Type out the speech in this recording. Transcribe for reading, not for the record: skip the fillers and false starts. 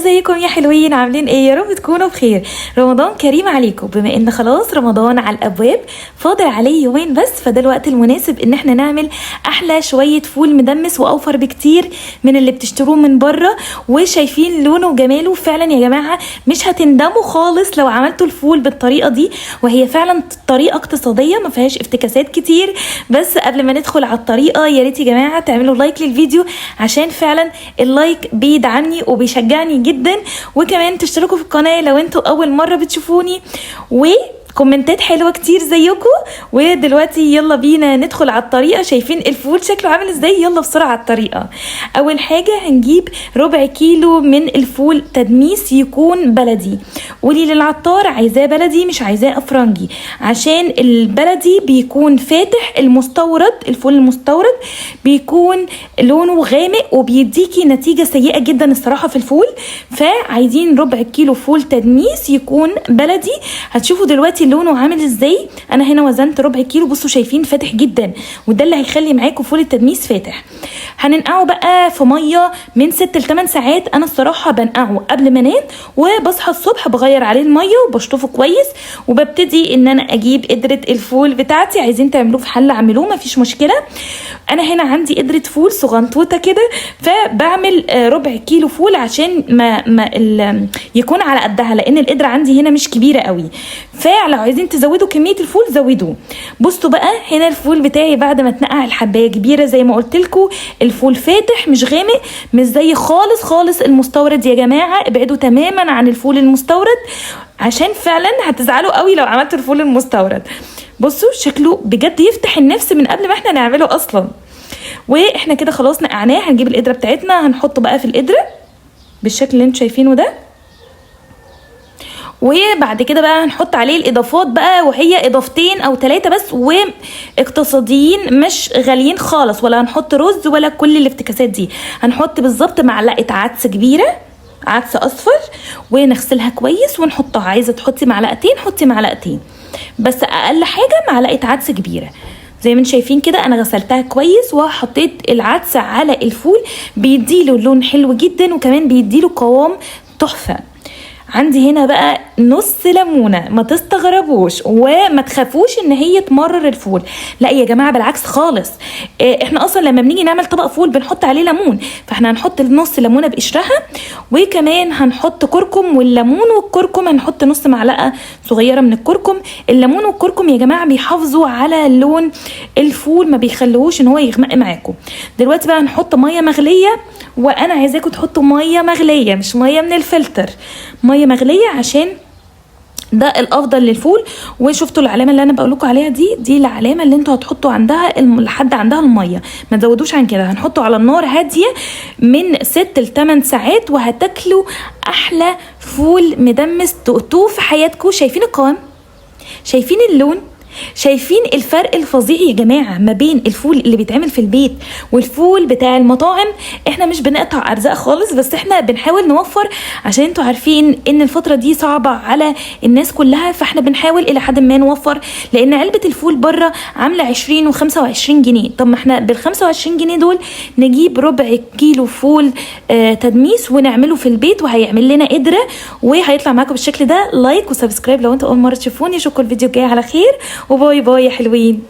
ازيكم يا حلوين؟ عاملين ايه؟ يا رب تكونوا بخير. رمضان كريم عليكم. بما ان خلاص رمضان على الابواب، فاضل عليه يومين بس، فده الوقت المناسب ان احنا نعمل احلى شويه فول مدمس واوفر بكتير من اللي بتشتروه من بره. وشايفين لونه وجماله فعلا يا جماعه، مش هتندموا خالص لو عملتوا الفول بالطريقه دي، وهي فعلا طريقه اقتصاديه ما فيهاش افتكاسات كتير. بس قبل ما ندخل على الطريقه، يا ريت يا جماعه تعملوا لايك للفيديو، عشان فعلا اللايك بيدعمني وبيشجعني جدا، وكمان تشتركوا في القناه لو انتوا اول مره بتشوفوني، كومنتات حلوه كتير زيكم. ودلوقتي يلا بينا ندخل على الطريقه. شايفين الفول شكله عامل ازاي؟ يلا بسرعه على الطريقه. اول حاجه هنجيب ربع كيلو من الفول تدميس يكون بلدي. قولي للعطار عايزاه بلدي مش عايزاه افرنجي، عشان البلدي بيكون فاتح. المستورد، الفول المستورد بيكون لونه غامق وبيديكي نتيجه سيئه جدا الصراحه في الفول. فعايزين ربع كيلو فول تدميس يكون بلدي. هتشوفوا دلوقتي لونه عامل ازاي. انا هنا وزنت ربع كيلو، بصوا شايفين فاتح جدا، وده اللي هيخلي معاكم فول التدميس فاتح. هننقعه بقى في ميه من 6 ل 8 ساعات. انا الصراحه بنقعه قبل ما انام، وبصحى الصبح بغير عليه الميه وبشطفه كويس، وببتدي ان انا اجيب قدره الفول بتاعتي. عايزين تعملوه في حله اعملوه مفيش مشكله. انا هنا عندي قدره فول صغنطوطه كده، فبعمل ربع كيلو فول عشان ما يكون على قدها، لان القدره عندي هنا مش كبيره قوي. فلو عايزين تزودوا كميه الفول زودوه. بصوا بقى هنا الفول بتاعي بعد ما اتنقع الحبايه كبيره زي ما قلت لكم. الفول فاتح مش غامق، مش زي خالص المستورد. يا جماعه ابعدوا تماما عن الفول المستورد، عشان فعلا هتزعلوا قوي لو عملتوا الفول المستورد. بصوا شكله بجد يفتح النفس من قبل ما احنا نعمله اصلا. واحنا كده خلاص نقعناه. هنجيب القدره بتاعتنا، هنحطه بقى في القدره بالشكل اللي انتوا شايفينه ده. وبعد كده بقى هنحط عليه الاضافات بقى، وهي اضافتين او 3 بس، واقتصاديين مش غاليين خالص. ولا هنحط رز ولا كل الافتكاسات دي. هنحط بالظبط معلقه عدس كبيره، عدس اصفر، ونغسلها كويس ونحطها. عايزه تحطي معلقتين حطي معلقتين، بس اقل حاجه معلقه عدس كبيره. زي ما انتم شايفين كده انا غسلتها كويس وحطيت العدس على الفول. بيديله لون حلو جدا، وكمان بيديله قوام تحفه. عندي هنا بقى نص ليمونه، ما تستغربوش وما تخافوش ان هي تمرر الفول، لا يا جماعه بالعكس خالص. احنا اصلا لما بنيجي نعمل طبق فول بنحط عليه ليمون، فاحنا هنحط نص ليمونه بقشرها، وكمان هنحط كركم. والليمون والكركم هنحط نص معلقه صغيره من الكركم. الليمون والكركم يا جماعه بيحافظوا على لون الفول، ما بيخلوهوش ان هو يغمق معاكم. دلوقتي بقى هنحط ميه مغليه، وانا عايزاكم تحطوا ميه مغليه مش ميه من الفلتر، ميه مغليه عشان ده الافضل للفول. وشفتوا العلامه اللي انا بقول لكم عليها دي العلامه اللي انتوا هتحطوا عندها لحد عندها الميه، ما تزودوش عن كده. هنحطه على النار هاديه من 6 ل 8 ساعات، وهتاكلوا احلى فول مدمس تقطوه في حياتكم. شايفين القوام؟ شايفين اللون؟ شايفين الفرق الفظيع يا جماعه ما بين الفول اللي بيتعمل في البيت والفول بتاع المطاعم؟ احنا مش بنقطع ارزاق خالص، بس احنا بنحاول نوفر، عشان انتوا عارفين ان الفتره دي صعبه على الناس كلها، فاحنا بنحاول الى حد ما نوفر. لان علبه الفول بره عامله 20 و25 جنيه. طب ما احنا بال 25 جنيه دول نجيب ربع كيلو فول تدميس ونعمله في البيت، وهيعمل لنا قدره وهيطلع معاكم بالشكل ده. لايك وسبسكرايب لو انتوا اول مره تشوفوني. اشوفكم الفيديو الجاي على خير، وباي باي يا حلوين.